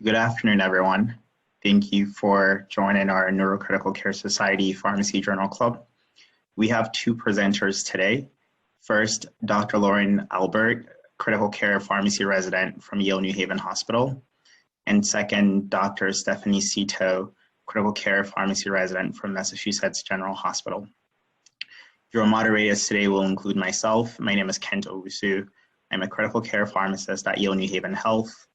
Good afternoon, everyone. Thank you for joining our Neurocritical Care Society Pharmacy Journal Club. We have two presenters today. First, Dr. Lauren Albert, Critical Care Pharmacy Resident from Yale New Haven Hospital. And second, Dr. Stephanie Cito, Critical Care Pharmacy Resident from Massachusetts General Hospital. Your moderators today will include myself. My name is Kent Owusu. I'm a critical care pharmacist at Yale New Haven Health,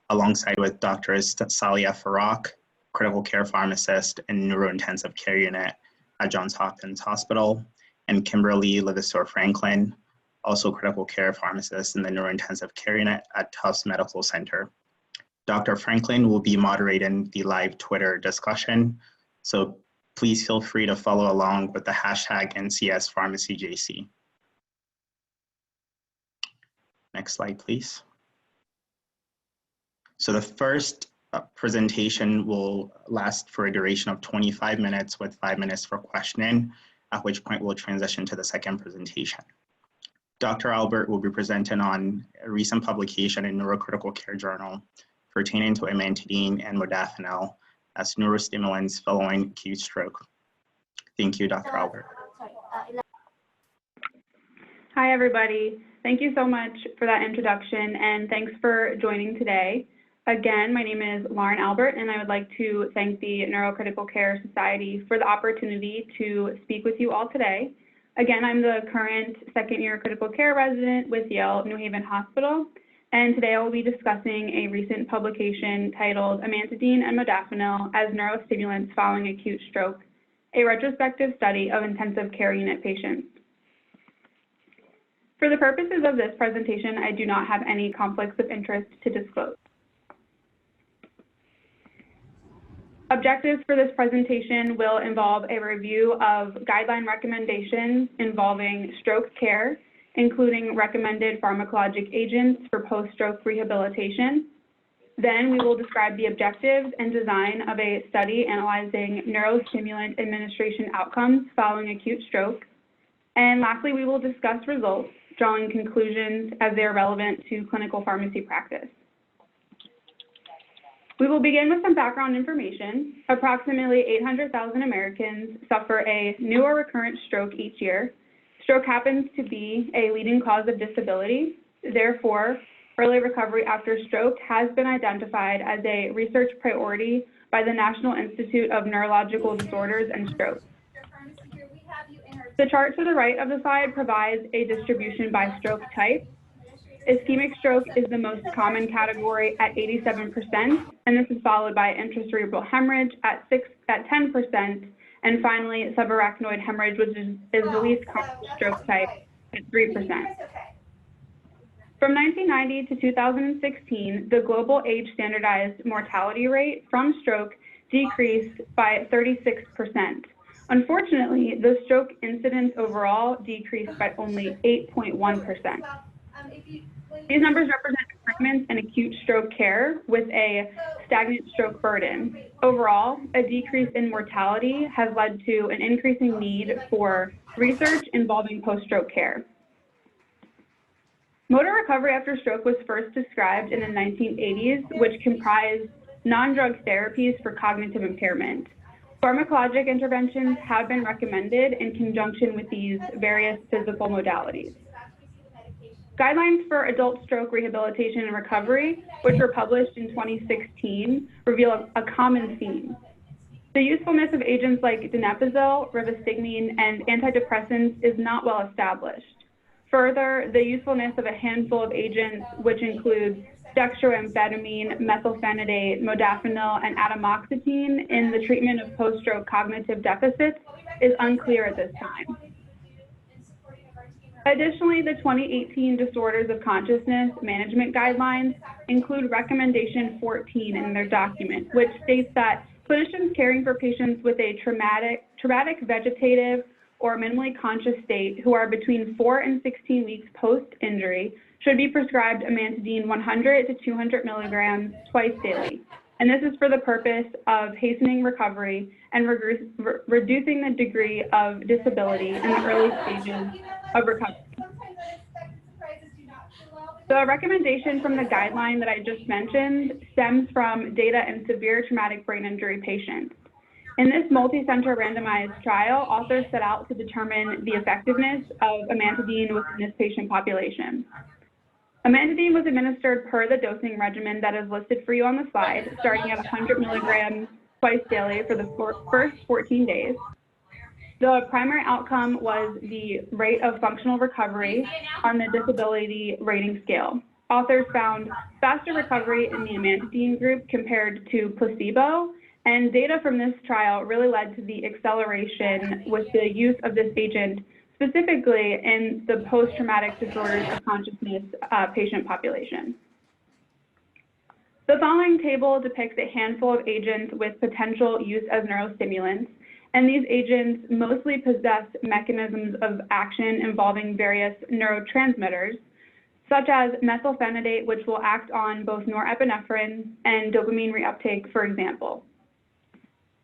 alongside with Drs. Salia Faraq, critical care pharmacist in neurointensive care unit at Johns Hopkins Hospital, and Kimberly Levistor Franklin, also critical care pharmacist in the neurointensive care unit at Tufts Medical Center. Dr. Franklin will be moderating the live Twitter discussion, so please feel free to follow along with the hashtag NCSPharmacyJC. Next slide, please. So the first presentation will last for a duration of 25 minutes with 5 minutes for questioning, at which point we'll transition to the second presentation. Dr. Albert will be presenting on a recent publication in Neurocritical Care Journal pertaining to amantadine and modafinil as neurostimulants following acute stroke. Thank you, Dr. Albert. Hi, everybody. Thank you so much for that introduction, and thanks for joining today. Again, my name is Lauren Albert, and I would like to thank the Neurocritical Care Society for the opportunity to speak with you all today. Again, I'm the current second-year critical care resident with Yale New Haven Hospital, and today I will be discussing a recent publication titled Amantadine and Modafinil as Neurostimulants Following Acute Stroke, a retrospective study of intensive care unit patients. For the purposes of this presentation, I do not have any conflicts of interest to disclose. Objectives for this presentation will involve a review of guideline recommendations involving stroke care, including recommended pharmacologic agents for post-stroke rehabilitation. Then we will describe the objectives and design of a study analyzing neurostimulant administration outcomes following acute stroke. And lastly, we will discuss results, drawing conclusions as they are relevant to clinical pharmacy practice. We will begin with some background information. Approximately 800,000 Americans suffer a new or recurrent stroke each year. Stroke happens to be a leading cause of disability. Therefore, early recovery after stroke has been identified as a research priority by the National Institute of Neurological Disorders and Stroke. The chart to the right of the slide provides a distribution by stroke type. Ischemic stroke is the most common category at 87%, and this is followed by intracerebral hemorrhage at 10%, and finally subarachnoid hemorrhage, which is the least common stroke type at 3%. From 1990 to 2016, the global age standardized mortality rate from stroke decreased by 36%. Unfortunately, the stroke incidence overall decreased by only 8.1%. These numbers represent improvements in acute stroke care with a stagnant stroke burden. Overall, a decrease in mortality has led to an increasing need for research involving post-stroke care. Motor recovery after stroke was first described in the 1980s, which comprised non-drug therapies for cognitive impairment. Pharmacologic interventions have been recommended in conjunction with these various physical modalities. Guidelines for adult stroke rehabilitation and recovery, which were published in 2016, reveal a common theme. The usefulness of agents like donepezil, rivastigmine, and antidepressants is not well established. Further, the usefulness of a handful of agents, which include dextroamphetamine, methylphenidate, modafinil, and atomoxetine in the treatment of post-stroke cognitive deficits is unclear at this time. Additionally, the 2018 Disorders of Consciousness Management Guidelines include Recommendation 14 in their document, which states that clinicians caring for patients with a traumatic vegetative or minimally conscious state who are between 4 and 16 weeks post-injury should be prescribed amantadine 100 to 200 milligrams twice daily. And this is for the purpose of hastening recovery and reducing the degree of disability in the early stages of recovery. The recommendation from the guideline that I just mentioned stems from data in severe traumatic brain injury patients. In this multi-center randomized trial, authors set out to determine the effectiveness of amantadine within this patient population. Amantadine was administered per the dosing regimen that is listed for you on the slide, starting at 100 milligrams twice daily for the first 14 days. The primary outcome was the rate of functional recovery on the disability rating scale. Authors found faster recovery in the amantadine group compared to placebo, and data from this trial really led to the acceleration with the use of this agent, specifically in the post-traumatic disorders of consciousness patient population. The following table depicts a handful of agents with potential use as neurostimulants, and these agents mostly possess mechanisms of action involving various neurotransmitters, such as methylphenidate, which will act on both norepinephrine and dopamine reuptake, for example.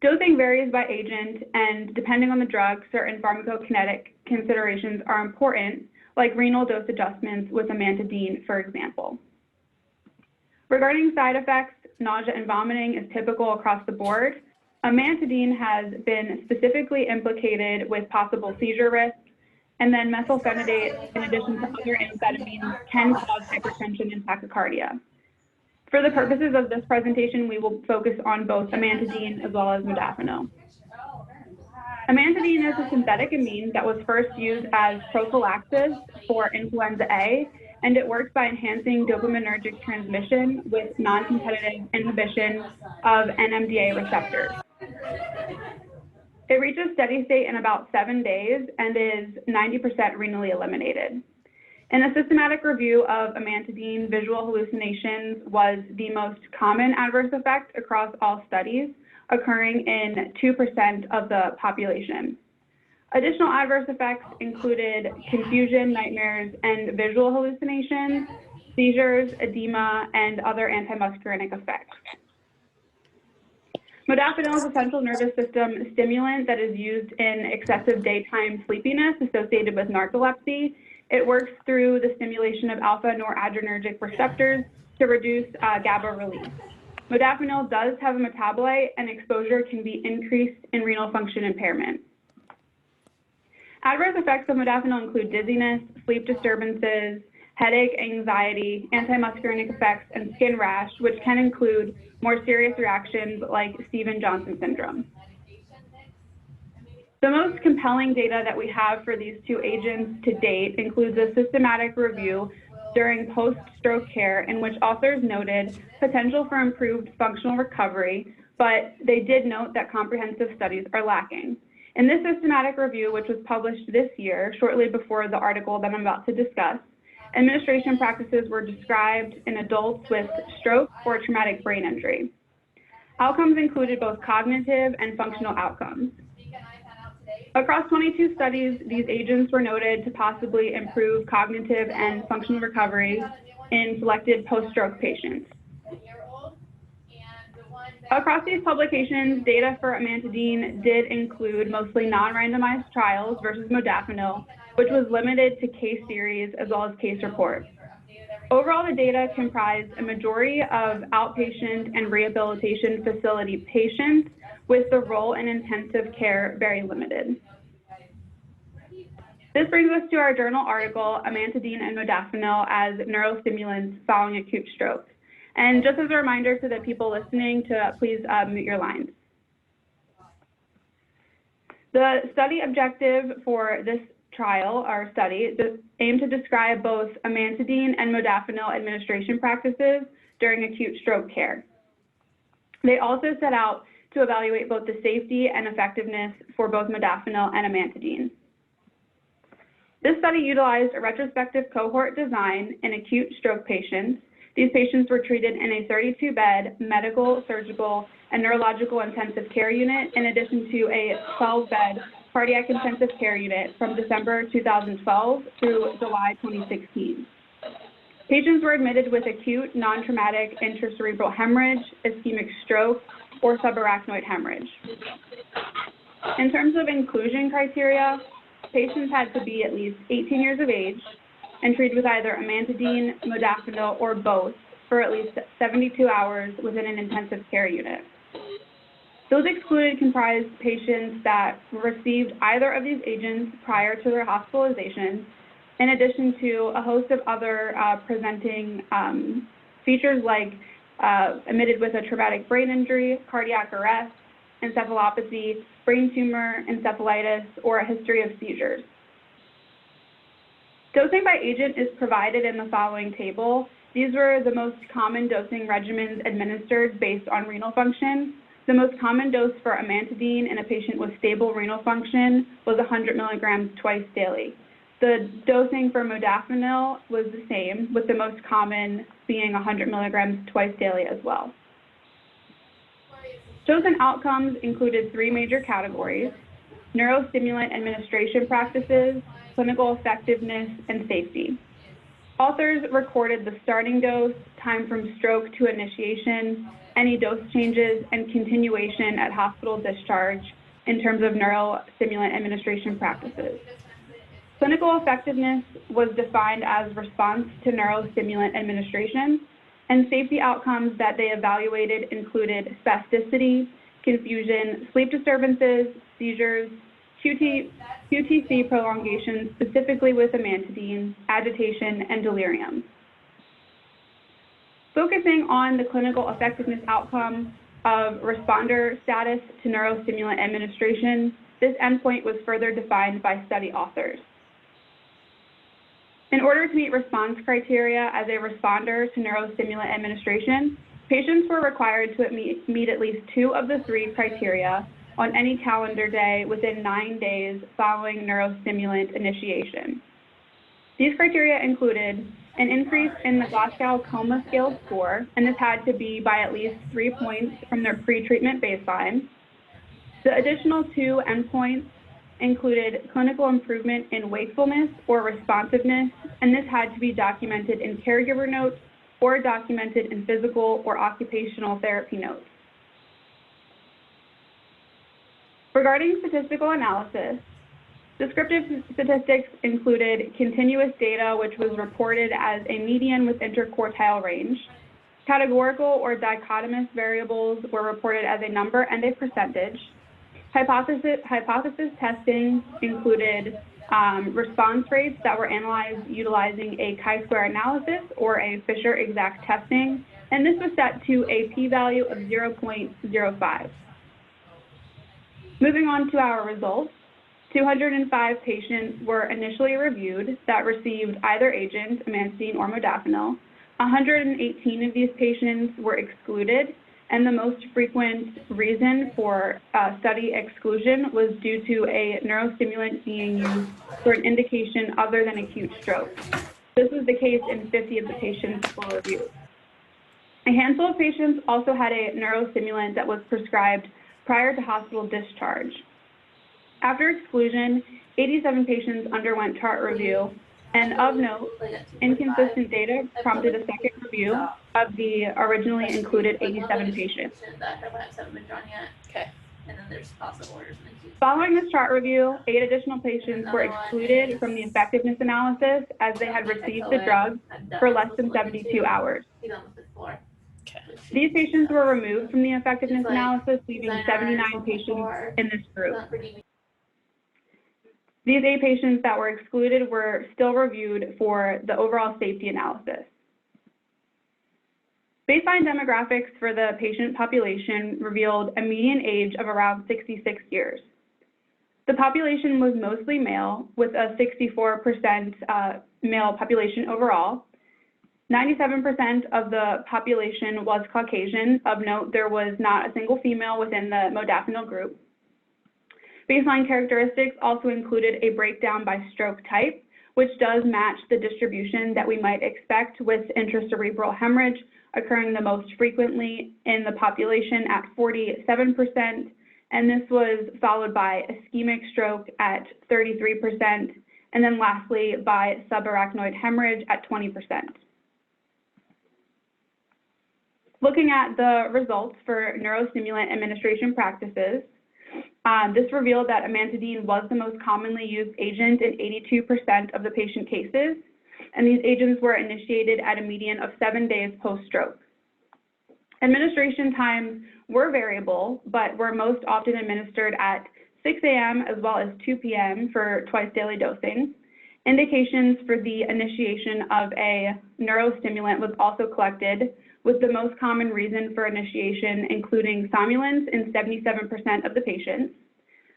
Dosing varies by agent, and depending on the drug, certain pharmacokinetic considerations are important, like renal dose adjustments with amantadine, for example. Regarding side effects, nausea and vomiting is typical across the board. Amantadine has been specifically implicated with possible seizure risk, and then methylphenidate, in addition to other amphetamines, can cause hypertension and tachycardia. For the purposes of this presentation, we will focus on both amantadine as well as modafinil. Amantadine is a synthetic amine that was first used as prophylaxis for influenza A, and it works by enhancing dopaminergic transmission with non-competitive inhibition of NMDA receptors. It reaches steady state in about 7 days and is 90% renally eliminated. In a systematic review of amantadine, visual hallucinations was the most common adverse effect across all studies, occurring in 2% of the population. Additional adverse effects included confusion, nightmares, and visual hallucinations, seizures, edema, and other antimuscarinic effects. Modafinil is a central nervous system stimulant that is used in excessive daytime sleepiness associated with narcolepsy. It works through the stimulation of alpha noradrenergic receptors to reduce GABA release. Modafinil does have a metabolite, and exposure can be increased in renal function impairment. Adverse effects of modafinil include dizziness, sleep disturbances, headache, anxiety, antimuscarinic effects, and skin rash, which can include more serious reactions like Stevens-Johnson syndrome. The most compelling data that we have for these two agents to date includes a systematic review during post-stroke care in which authors noted potential for improved functional recovery, but they did note that comprehensive studies are lacking. In this systematic review, which was published this year, shortly before the article that I'm about to discuss, administration practices were described in adults with stroke or traumatic brain injury. Outcomes included both cognitive and functional outcomes. Across 22 studies, these agents were noted to possibly improve cognitive and functional recovery in selected post-stroke patients. Across these publications, data for amantadine did include mostly non-randomized trials versus modafinil, which was limited to case series as well as case reports. Overall, the data comprised a majority of outpatient and rehabilitation facility patients, with the role in intensive care very limited. This brings us to our journal article, Amantadine and Modafinil as Neurostimulants Following Acute Stroke. And just as a reminder to the people listening to please mute your lines. The study objective for this trial, our study, aimed to describe both amantadine and modafinil administration practices during acute stroke care. They also set out to evaluate both the safety and effectiveness for both modafinil and amantadine. This study utilized a retrospective cohort design in acute stroke patients. These patients were treated in a 32-bed medical, surgical, and neurological intensive care unit, in addition to a 12-bed cardiac intensive care unit from December 2012 through July 2016. Patients were admitted with acute, non-traumatic intracerebral hemorrhage, ischemic stroke, or subarachnoid hemorrhage. In terms of inclusion criteria, patients had to be at least 18 years of age, and treated with either amantadine, modafinil, or both for at least 72 hours within an intensive care unit. Those excluded comprised patients that received either of these agents prior to their hospitalization, in addition to a host of other presenting features like admitted with a traumatic brain injury, cardiac arrest, encephalopathy, brain tumor, encephalitis, or a history of seizures. Dosing by agent is provided in the following table. These were the most common dosing regimens administered based on renal function. The most common dose for amantadine in a patient with stable renal function was 100 milligrams twice daily. The dosing for modafinil was the same, with the most common being 100 milligrams twice daily as well. Chosen outcomes included 3 major categories: neurostimulant administration practices, clinical effectiveness, and safety. Authors recorded the starting dose, time from stroke to initiation, any dose changes, and continuation at hospital discharge in terms of neurostimulant administration practices. Clinical effectiveness was defined as response to neurostimulant administration, and safety outcomes that they evaluated included spasticity, confusion, sleep disturbances, seizures, QTC prolongation, specifically with amantadine, agitation, and delirium. Focusing on the clinical effectiveness outcome of responder status to neurostimulant administration, this endpoint was further defined by study authors. In order to meet response criteria as a responder to neurostimulant administration, patients were required to meet at least 2 of the 3 criteria on any calendar day within 9 days following neurostimulant initiation. These criteria included an increase in the Glasgow Coma Scale score, and this had to be by at least 3 points from their pre-treatment baseline. The additional 2 endpoints included clinical improvement in wakefulness or responsiveness, and this had to be documented in caregiver notes or documented in physical or occupational therapy notes. Regarding statistical analysis, descriptive statistics included continuous data, which was reported as a median with interquartile range. Categorical or dichotomous variables were reported as a number and a percentage. Hypothesis testing included response rates that were analyzed utilizing a chi-square analysis or a Fisher exact testing, and this was set to a p-value of 0.05. Moving on to our results, 205 patients were initially reviewed that received either agent, amantadine or modafinil. 118 of these patients were excluded, and the most frequent reason for study exclusion was due to a neurostimulant being used for an indication other than acute stroke. This was the case in 50 of the patients who were reviewed. A handful of patients also had a neurostimulant that was prescribed prior to hospital discharge. After exclusion, 87 patients underwent chart review, and of note, inconsistent data prompted a second review of the originally included 87 patients. Okay. And then there's possible orders. Following this chart review, 8 additional patients were excluded from the effectiveness analysis as they had received the drug for less than 72 hours. These patients were removed from the effectiveness analysis, leaving 79 patients in this group. These 8 patients that were excluded were still reviewed for the overall safety analysis. Baseline demographics for the patient population revealed a median age of around 66 years. The population was mostly male, with a 64% male population overall. 97% of the population was Caucasian. Of note, there was not a single female within the modafinil group. Baseline characteristics also included a breakdown by stroke type, which does match the distribution that we might expect, with intracerebral hemorrhage occurring the most frequently in the population at 47%, and this was followed by ischemic stroke at 33%, and then lastly by subarachnoid hemorrhage at 20%. Looking at the results for neurostimulant administration practices, this revealed that amantadine was the most commonly used agent in 82% of the patient cases. and these agents were initiated at a median of 7 days post-stroke. Administration times were variable, but were most often administered at 6 a.m. as well as 2 p.m. for twice daily dosing. Indications for the initiation of a neurostimulant was also collected, with the most common reason for initiation including somnolence in 77% of the patients.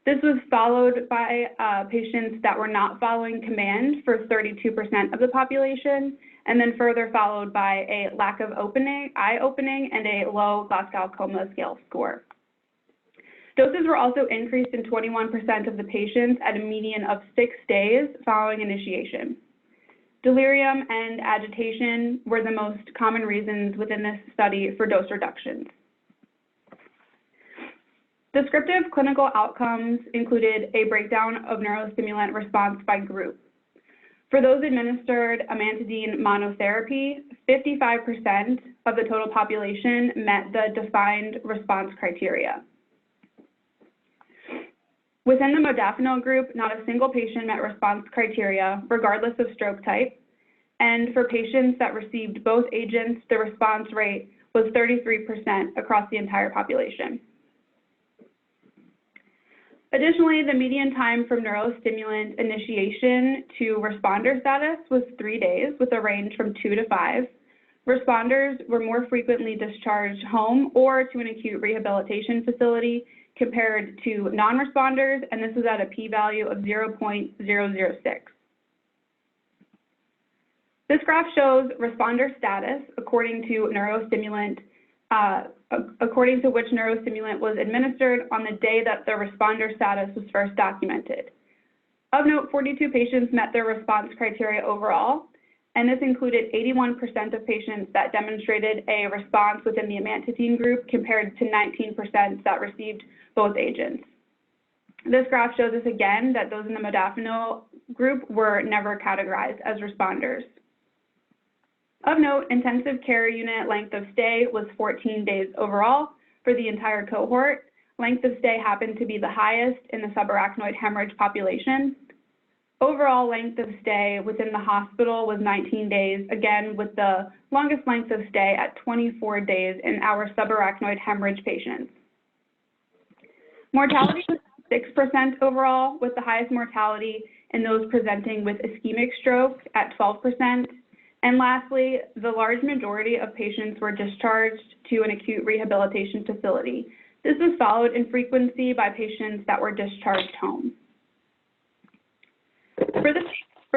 This was followed by patients that were not following command for 32% of the population, and then further followed by a lack of eye opening and a low Glasgow-Coma scale score. Doses were also increased in 21% of the patients at a median of 6 days following initiation. Delirium and agitation were the most common reasons within this study for dose reductions. Descriptive clinical outcomes included a breakdown of neurostimulant response by group. For those administered amantadine monotherapy, 55% of the total population met the defined response criteria. Within the modafinil group, not a single patient met response criteria, regardless of stroke type. And for patients that received both agents, the response rate was 33% across the entire population. Additionally, the median time from neurostimulant initiation to responder status was 3 days, with a range from 2 to 5. Responders were more frequently discharged home or to an acute rehabilitation facility compared to non-responders, and this is at a p-value of 0.006. This graph shows responder status according to which neurostimulant was administered on the day that the responder status was first documented. Of note, 42 patients met their response criteria overall, and this included 81% of patients that demonstrated a response within the amantadine group compared to 19% that received both agents. This graph shows us again that those in the modafinil group were never categorized as responders. Of note, intensive care unit length of stay was 14 days overall for the entire cohort. Length of stay happened to be the highest in the subarachnoid hemorrhage population. Overall length of stay within the hospital was 19 days, again with the longest length of stay at 24 days in our subarachnoid hemorrhage patients. Mortality was 6% overall, with the highest mortality in those presenting with ischemic stroke at 12%. And lastly, the large majority of patients were discharged to an acute rehabilitation facility. This was followed in frequency by patients that were discharged home. For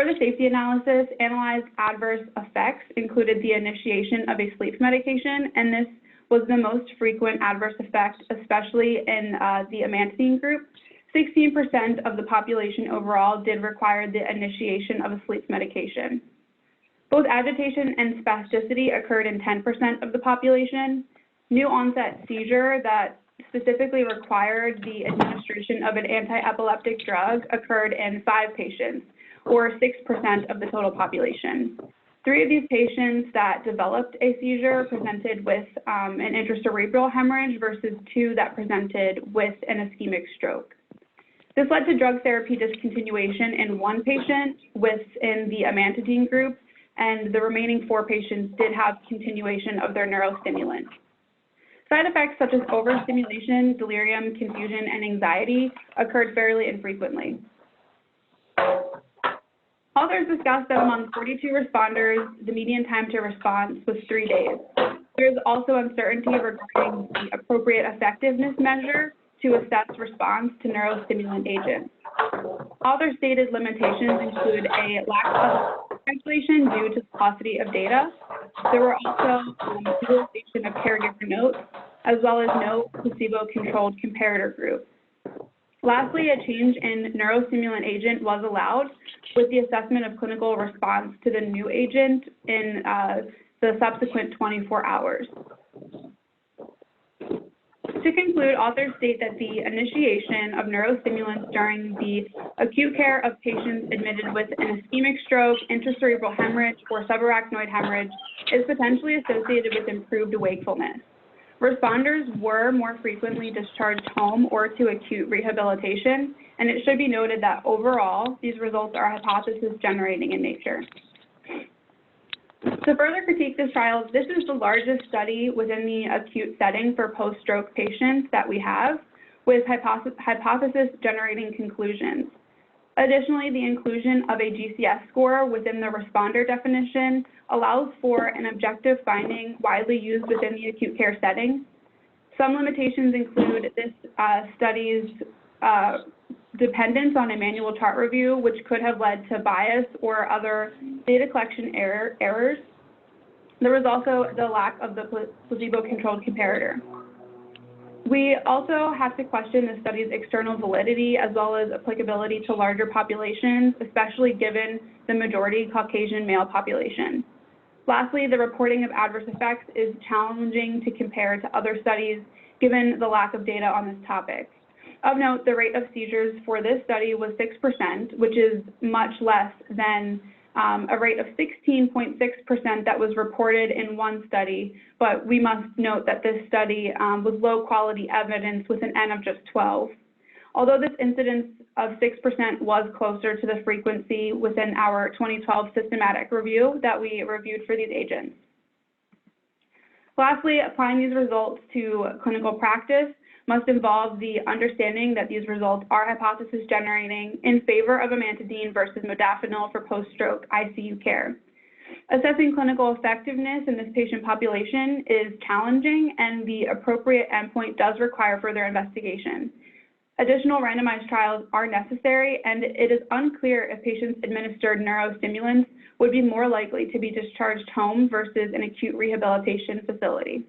the safety analysis, analyzed adverse effects included the initiation of a sleep medication, and this was the most frequent adverse effect, especially in the amantadine group. 16% of the population overall did require the initiation of a sleep medication. Both agitation and spasticity occurred in 10% of the population. New onset seizure that specifically required the administration of an anti-epileptic drug occurred in 5 patients, or 6% of the total population. 3 of these patients that developed a seizure presented with an intracerebral hemorrhage versus 2 that presented with an ischemic stroke. This led to drug therapy discontinuation in 1 patient within the amantadine group, and the remaining 4 patients did have continuation of their neurostimulant. Side effects such as overstimulation, delirium, confusion, and anxiety occurred fairly infrequently. Authors discussed that among 42 responders, the median time to response was 3 days. There is also uncertainty regarding the appropriate effectiveness measure to assess response to neurostimulant agents. Author stated limitations include a lack of calculation due to the paucity of data. There were also utilization of caregiver notes, as well as no placebo-controlled comparator group. Lastly, a change in neurostimulant agent was allowed with the assessment of clinical response to the new agent in the subsequent 24 hours. To conclude, authors state that the initiation of neurostimulants during the acute care of patients admitted with an ischemic stroke, intracerebral hemorrhage, or subarachnoid hemorrhage is potentially associated with improved wakefulness. Responders were more frequently discharged home or to acute rehabilitation, and it should be noted that overall, these results are hypothesis generating in nature. To further critique this trial, this is the largest study within the acute setting for post-stroke patients that we have, with hypothesis-generating conclusions. Additionally, the inclusion of a GCS score within the responder definition allows for an objective finding widely used within the acute care setting. Some limitations include this study's dependence on a manual chart review, which could have led to bias or other data collection errors. There was also the lack of the placebo-controlled comparator. We also have to question the study's external validity as well as applicability to larger populations, especially given the majority Caucasian male population. Lastly, the reporting of adverse effects is challenging to compare to other studies given the lack of data on this topic. Of note, the rate of seizures for this study was 6%, which is much less than a rate of 16.6% that was reported in one study, but we must note that this study was low quality evidence with an N of just 12. Although this incidence of 6% was closer to the frequency within our 2012 systematic review that we reviewed for these agents. Lastly, applying these results to clinical practice must involve the understanding that these results are hypothesis generating in favor of amantadine versus modafinil for post-stroke ICU care. Assessing clinical effectiveness in this patient population is challenging, and the appropriate endpoint does require further investigation. Additional randomized trials are necessary, and it is unclear if patients administered neurostimulants would be more likely to be discharged home versus an acute rehabilitation facility.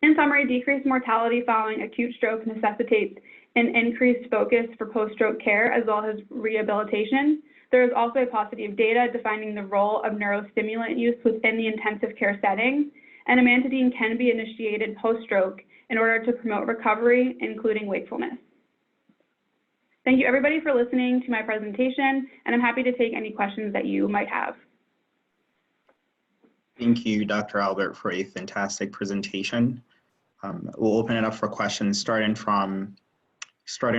In summary, decreased mortality following acute stroke necessitates an increased focus for post-stroke care as well as rehabilitation. There is also a paucity of data defining the role of neurostimulant use within the intensive care setting, and amantadine can be initiated post-stroke in order to promote recovery, including wakefulness. Thank you everybody for listening to my presentation, and I'm happy to take any questions that you might have. Thank you, Dr. Albert, for a fantastic presentation. We'll open it up for questions, starting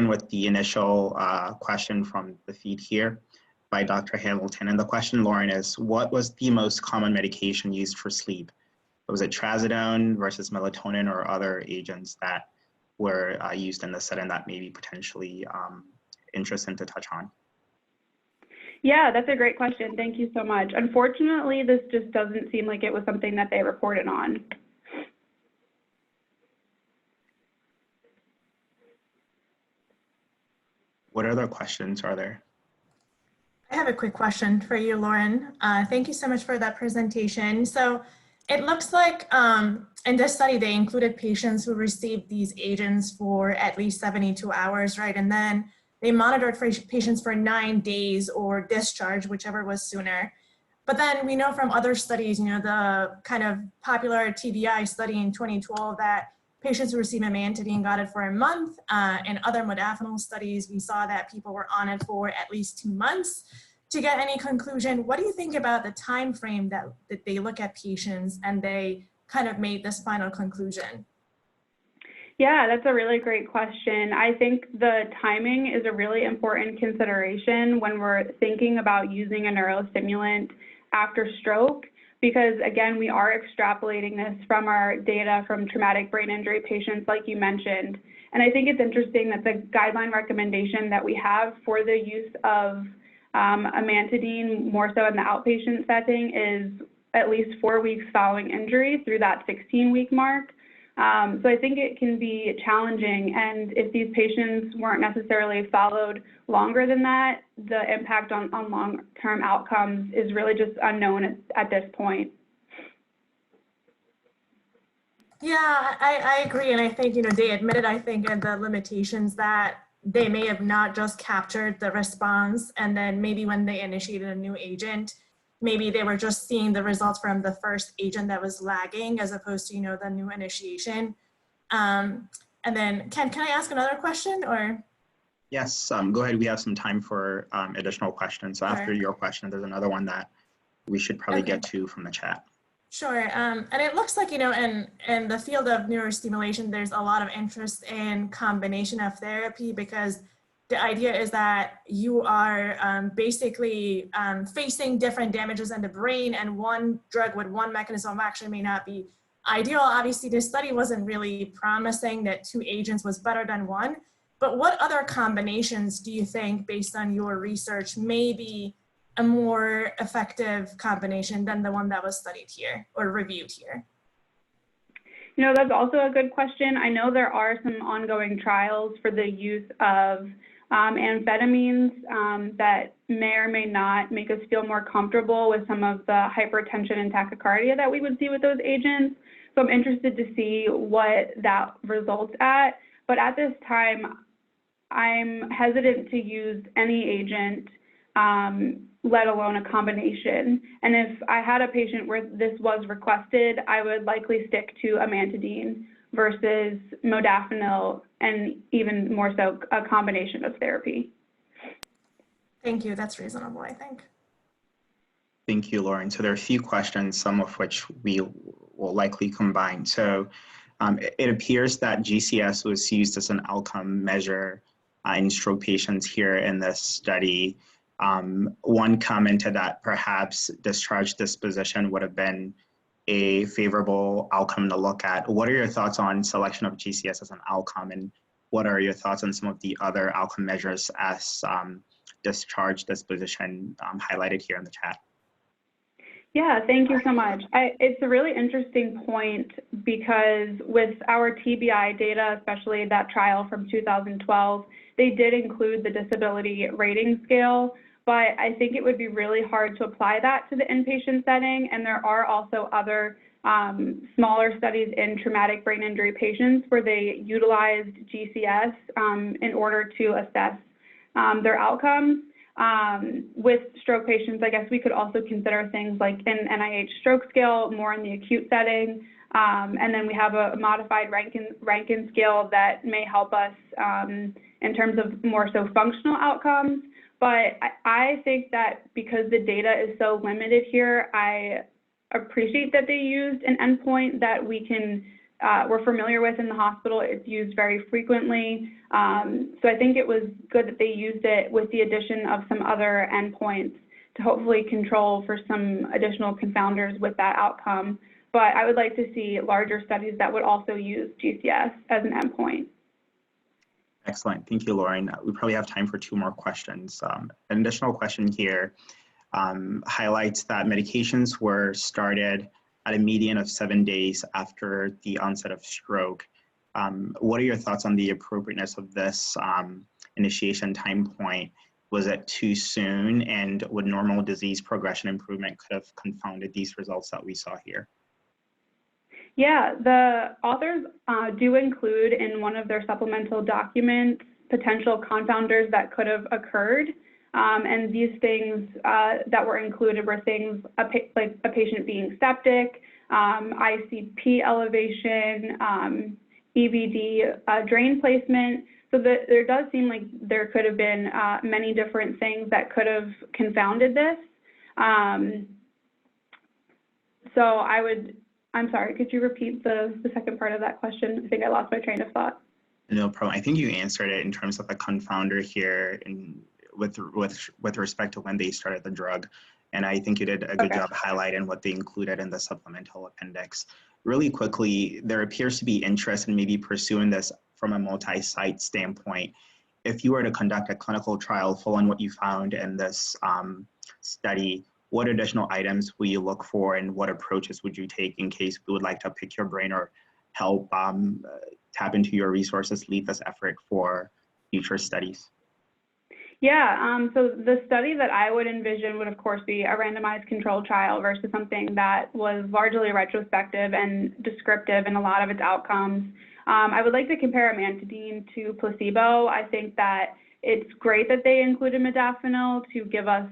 with the initial question from the feed here by Dr. Hamilton. And the question, Lauren, is what was the most common medication used for sleep? Was it trazodone versus melatonin or other agents that were used in the setting that may be potentially interesting to touch on? Yeah, that's a great question. Thank you so much. Unfortunately, this just doesn't seem like it was something that they reported on. What other questions are there? I have a quick question for you, Lauren. Thank you so much for that presentation. So it looks like in this study, they included patients who received these agents for at least 72 hours, right? And then they monitored for patients for 9 days or discharge, whichever was sooner. But then we know from other studies, you know, the kind of popular TBI study in 2012 that patients who received amantadine got it for a month. In other modafinil studies, we saw that people were on it for at least 2 months. To get any conclusion, what do you think about the time frame that they look at patients and they kind of made this final conclusion? Yeah, that's a really great question. I think the timing is a really important consideration when we're thinking about using a neurostimulant after stroke, because again, we are extrapolating this from our data from traumatic brain injury patients like you mentioned. And I think it's interesting that the guideline recommendation that we have for the use of amantadine more so in the outpatient setting is at least 4 weeks following injury through that 16-week mark. So I think it can be challenging, and if these patients weren't necessarily followed longer than that, the impact on long-term outcomes is really just unknown at this point. Yeah, I agree, and I think, you know, they admitted, I think, in the limitations that they may have not just captured the response, and then maybe when they initiated a new agent, maybe they were just seeing the results from the first agent that was lagging as opposed to, you know, the new initiation. And then, can I ask another question or? Yes, go ahead. We have some time for additional questions. So after your question, there's another one that we should probably get to from the chat. Sure, and it looks like, you know, in the field of neurostimulation, there's a lot of interest in combination of therapy because the idea is that you are basically facing different damages in the brain, and one drug with one mechanism of action may not be ideal. Obviously, this study wasn't really promising that 2 agents was better than one, but what other combinations do you think, based on your research, may be a more effective combination than the one that was studied here or reviewed here? You know, that's also a good question. I know there are some ongoing trials for the use of amphetamines that may or may not make us feel more comfortable with some of the hypertension and tachycardia that we would see with those agents. So I'm interested to see what that results at. But at this time, I'm hesitant to use any agent, let alone a combination. And if I had a patient where this was requested, I would likely stick to amantadine versus modafinil, and even more so a combination of therapy. Thank you. That's reasonable, I think. Thank you, Lauren. So there are a few questions, some of which we will likely combine. So it appears that GCS was used as an outcome measure in stroke patients here in this study. One commented that perhaps discharge disposition would have been a favorable outcome to look at. What are your thoughts on selection of GCS as an outcome, and what are your thoughts on some of the other outcome measures as discharge disposition highlighted here in the chat? Yeah, thank you so much. It's a really interesting point, because with our TBI data, especially that trial from 2012, they did include the disability rating scale, but I think it would be really hard to apply that to the inpatient setting. And there are also other smaller studies in traumatic brain injury patients where they utilized GCS in order to assess their outcomes. With stroke patients, I guess we could also consider things like an NIH stroke scale, more in the acute setting. And then we have a modified Rankin scale that may help us in terms of more so functional outcomes. But I think that because the data is so limited here, I appreciate that they used an endpoint that we're familiar with in the hospital. It's used very frequently. So I think it was good that they used it with the addition of some other endpoints to hopefully control for some additional confounders with that outcome. But I would like to see larger studies that would also use GCS as an endpoint. Excellent. Thank you, Lauren. We probably have time for 2 more questions. An additional question here highlights that medications were started at a median of 7 days after the onset of stroke. What are your thoughts on the appropriateness of this initiation time point? Was it too soon, and would normal disease progression improvement could have confounded these results that we saw here? Yeah, the authors do include in one of their supplemental documents potential confounders that could have occurred. And these things that were included were things like a patient being septic, ICP elevation, EVD drain placement. So there does seem like there could have been many different things that could have confounded this. So I'm sorry, could you repeat the second part of that question? I think I lost my train of thought. No problem. I think you answered it in terms of the confounder here with respect to when they started the drug. And I think you did a good job highlighting what they included in the supplemental appendix. Really quickly, there appears to be interest in maybe pursuing this from a multi-site standpoint. If you were to conduct a clinical trial following what you found in this study, what additional items will you look for, and what approaches would you take in case we would like to pick your brain or help tap into your resources, lead this effort for future studies? Yeah, so the study that I would envision would, of course, be a randomized controlled trial versus something that was largely retrospective and descriptive in a lot of its outcomes. I would like to compare amantadine to placebo. I think that it's great that they included modafinil to give us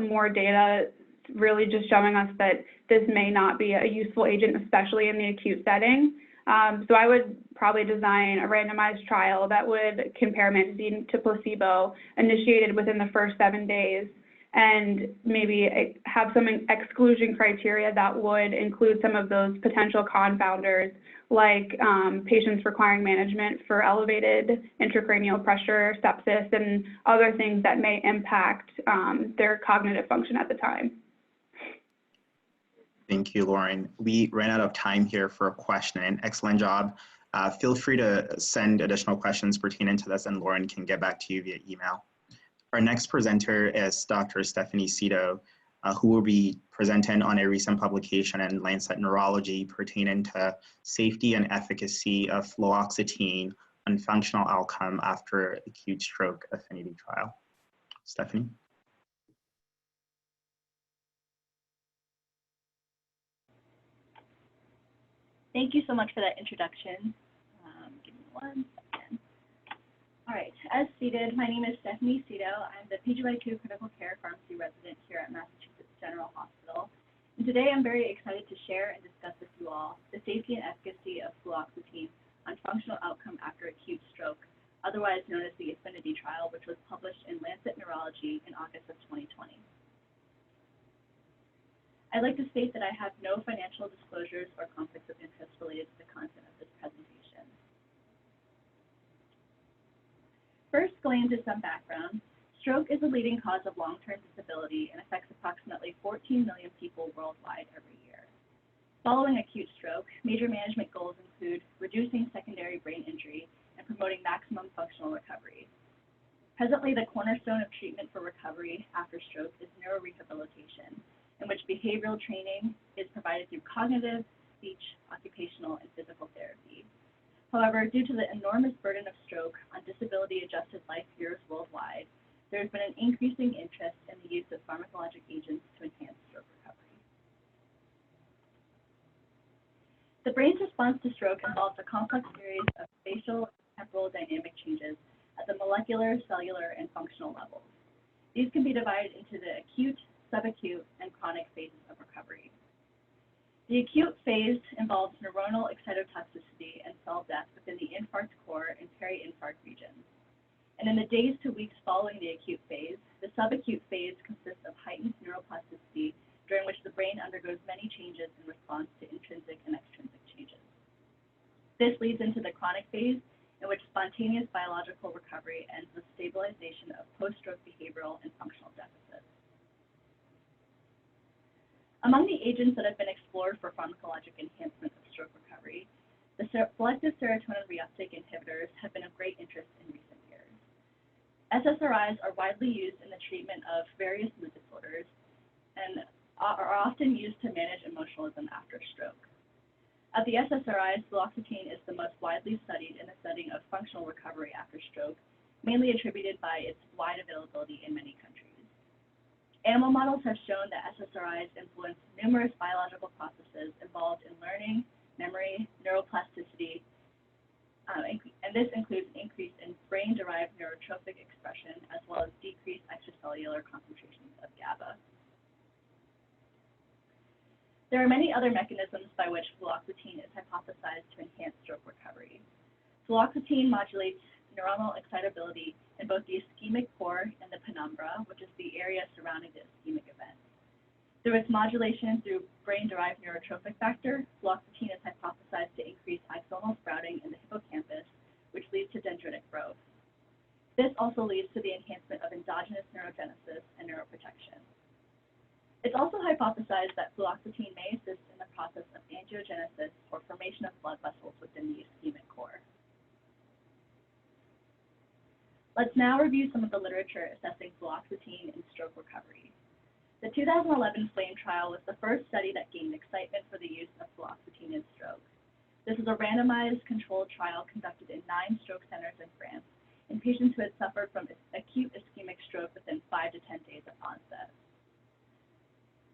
more data, really just showing us that this may not be a useful agent, especially in the acute setting. So I would probably design a randomized trial that would compare amantadine to placebo, initiated within the first 7 days. and maybe have some exclusion criteria that would include some of those potential confounders, like patients requiring management for elevated intracranial pressure, sepsis, and other things that may impact their cognitive function at the time. Thank you, Lauren. We ran out of time here for a question. Excellent job. Feel free to send additional questions pertaining to this, and Lauren can get back to you via email. Our next presenter is Dr. Stephanie Seto, who will be presenting on a recent publication in Lancet Neurology pertaining to safety and efficacy of fluoxetine on functional outcome after acute stroke affinity trial. Stephanie? Thank you so much for that introduction. Give me 1 second. All right, as stated, my name is Stephanie Seto. I'm the PGY2 Critical Care Pharmacy Resident here at Massachusetts General Hospital. And today I'm very excited to share and discuss with you all the safety and efficacy of fluoxetine on functional outcome after acute stroke, otherwise known as the AFFINITY trial, which was published in Lancet Neurology in August of 2020. I'd like to state that I have no financial disclosures or conflicts of interest related to the content of this presentation. First, going into some background, stroke is a leading cause of long-term disability and affects approximately 14 million people worldwide every year. Following acute stroke, major management goals include reducing secondary brain injury and promoting maximum functional recovery. Presently, the cornerstone of treatment for recovery after stroke is neurorehabilitation, in which behavioral training is provided through cognitive, speech, occupational, and physical therapy. However, due to the enormous burden of stroke on disability-adjusted life years worldwide, there has been an increasing interest in the use of pharmacologic agents to enhance stroke recovery. The brain's response to stroke involves a complex series of spatial and temporal dynamic changes at the molecular, cellular, and functional levels. These can be divided into the acute, subacute, and chronic phases of recovery. The acute phase involves neuronal excitotoxicity and cell death within the infarct core and peri-infarct regions. And in the days to weeks following the acute phase, the subacute phase consists of heightened neuroplasticity, during which the brain undergoes many changes in response to intrinsic and extrinsic changes. This leads into the chronic phase, in which spontaneous biological recovery ends with stabilization of post-stroke behavioral and functional deficits. Among the agents that have been explored for pharmacologic enhancement of stroke recovery, the selective serotonin reuptake inhibitors have been of great interest in recent years. SSRIs are widely used in the treatment of various mood disorders and are often used to manage emotionalism after stroke. Of the SSRIs, fluoxetine is the most widely studied in the setting of functional recovery after stroke, mainly attributed by its wide availability in many countries. Animal models have shown that SSRIs influence numerous biological processes involved in learning, memory, neuroplasticity, and this includes an increase in brain-derived neurotrophic expression, as well as decreased extracellular concentrations of GABA. There are many other mechanisms by which fluoxetine is hypothesized to enhance stroke recovery. Fluoxetine modulates neuronal excitability in both the ischemic core and the penumbra, which is the area surrounding the ischemic event. Through its modulation through brain-derived neurotrophic factor, fluoxetine is hypothesized to increase axonal sprouting in the hippocampus, which leads to dendritic growth. This also leads to the enhancement of endogenous neurogenesis and neuroprotection. It's also hypothesized that fluoxetine may assist in the process of angiogenesis or formation of blood vessels within the ischemic core. Let's now review some of the literature assessing fluoxetine in stroke recovery. The 2011 FLAME trial was the first study that gained excitement for the use of fluoxetine in stroke. This is a randomized controlled trial conducted in 9 stroke centers in France in patients who had suffered from acute ischemic stroke within 5 to 10 days of onset.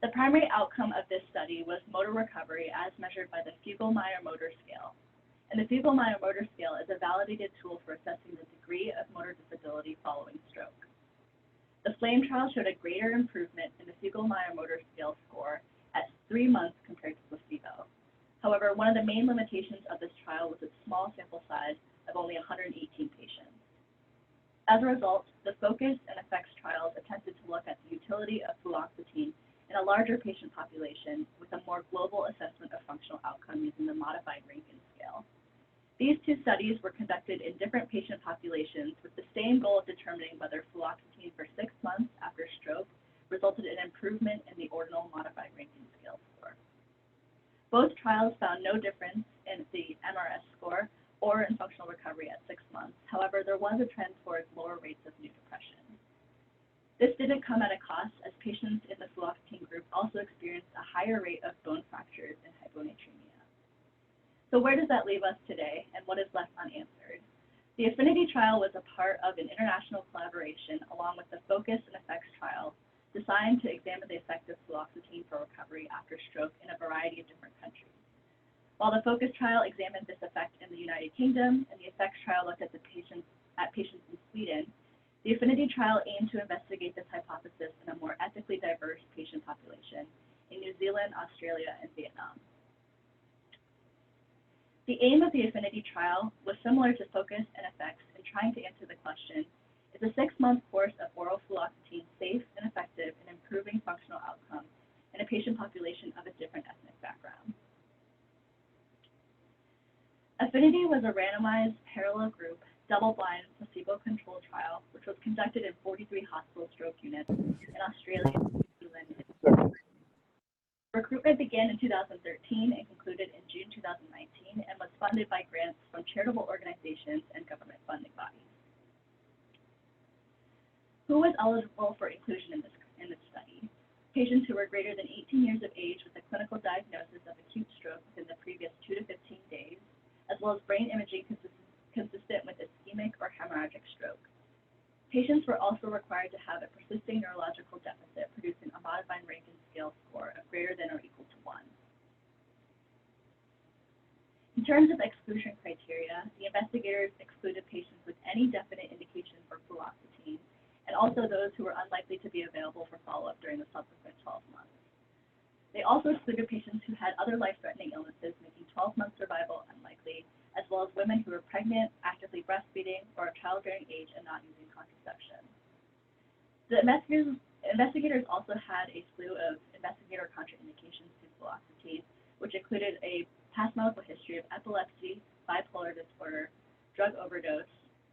The primary outcome of this study was motor recovery as measured by the Fugl-Meyer Motor Scale. And the Fugl-Meyer Motor Scale is a validated tool for assessing the degree of motor disability following stroke. The FLAME trial showed a greater improvement in the Fugl-Meyer Motor Scale score at 3 months compared to placebo. However, one of the main limitations of this trial was its small sample size of only 118 patients. As a result, the FOCUS and EFFECTS trials attempted to look at the utility of fluoxetine in a larger patient population with a more global assessment of functional outcome using the modified Rankin scale. These two studies were conducted in different patient populations with the same goal of determining whether fluoxetine for 6 months after stroke resulted in improvement in the ordinal modified Rankin scale score. Both trials found no difference in the MRS score or in functional recovery at 6 months. However, there was a trend towards lower rates of new depression. This didn't come at a cost, as patients in the fluoxetine group also experienced a higher rate of bone fractures and hyponatremia. So where does that leave us today, and what is left unanswered? The AFFINITY trial was a part of an international collaboration along with the FOCUS and EFFECTS trial, designed to examine the effect of fluoxetine for recovery after stroke in a variety of different countries. While the FOCUS trial examined this effect in the United Kingdom and the EFFECTS trial looked at patients in Sweden, the AFFINITY trial aimed to investigate this hypothesis in a more ethically diverse patient population in New Zealand, Australia, and Vietnam. The aim of the AFFINITY trial was similar to FOCUS and EFFECTS in trying to answer the question, is a 6-month course of oral fluoxetine safe and effective in improving functional outcomes in a patient population of a different ethnic background? AFFINITY was a randomized, parallel group, double-blind, placebo-controlled trial, which was conducted in 43 hospital stroke units in Australia, New Zealand, and Japan. Recruitment began in 2013 and concluded in June 2019 and was funded by grants from charitable organizations and government funding bodies. Who was eligible for inclusion in this study? Patients who were greater than 18 years of age with a clinical diagnosis of acute stroke within the previous 2 to 15 days, as well as brain imaging consistent with ischemic or hemorrhagic stroke. Patients were also required to have a persisting neurological deficit producing a modified Rankin scale score of greater than or equal to 1. In terms of exclusion criteria, the investigators excluded patients with any definite indication for fluoxetine, and also those who were unlikely to be available for follow-up during the subsequent 12 months. They also excluded patients who had other life-threatening illnesses, making 12-month survival unlikely, as well as women who were pregnant, actively breastfeeding, or of childbearing age and not using contraception. The investigators also had a slew of investigator contraindications to fluoxetine, which included a past medical history of epilepsy, bipolar disorder, drug overdose,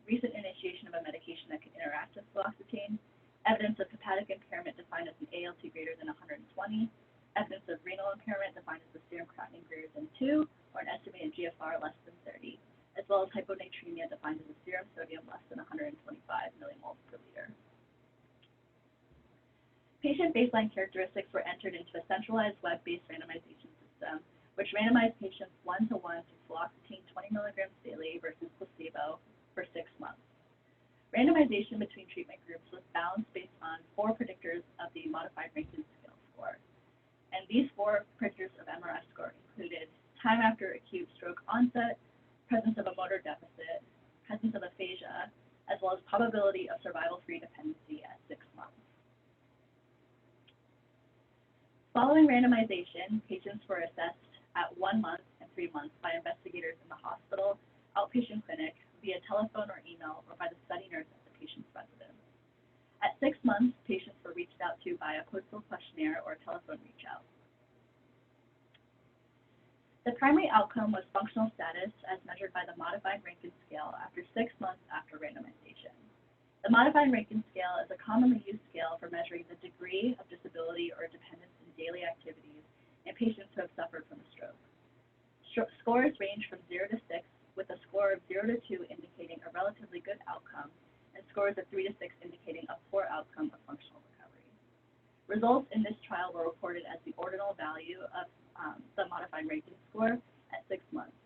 recent initiation of a medication that could interact with fluoxetine, evidence of hepatic impairment defined as an ALT greater than 120, evidence of renal impairment defined as the serum creatinine greater than 2, or an estimated GFR less than 30, as well as hyponatremia defined as a serum sodium less than 125 millimoles per liter. Patient baseline characteristics were entered into a centralized web-based randomization system, which randomized patients 1-to-1 to fluoxetine 20 milligrams daily versus placebo for 6 months. Randomization between treatment groups was balanced based on 4 predictors of the modified Rankin scale score. And these 4 predictors of MRS score included time after acute stroke onset, presence of a motor deficit, presence of aphasia, as well as probability of survival-free dependency at 6 months. Following randomization, patients were assessed at 1 month and 3 months by investigators in the hospital, outpatient clinic, via telephone or email, or by the study nurse at the patient's residence. At 6 months, patients were reached out to by a postal questionnaire or telephone reach out. The primary outcome was functional status as measured by the modified Rankin scale after 6 months after randomization. The modified Rankin scale is a commonly used scale for measuring the degree of disability or dependence in daily activities in patients who have suffered from a stroke. Scores range from 0 to 6, with a score of 0 to 2 indicating a relatively good outcome, and scores of 3 to 6 indicating a poor outcome of functional recovery. Results in this trial were reported as the ordinal value of the modified Rankin score at 6 months.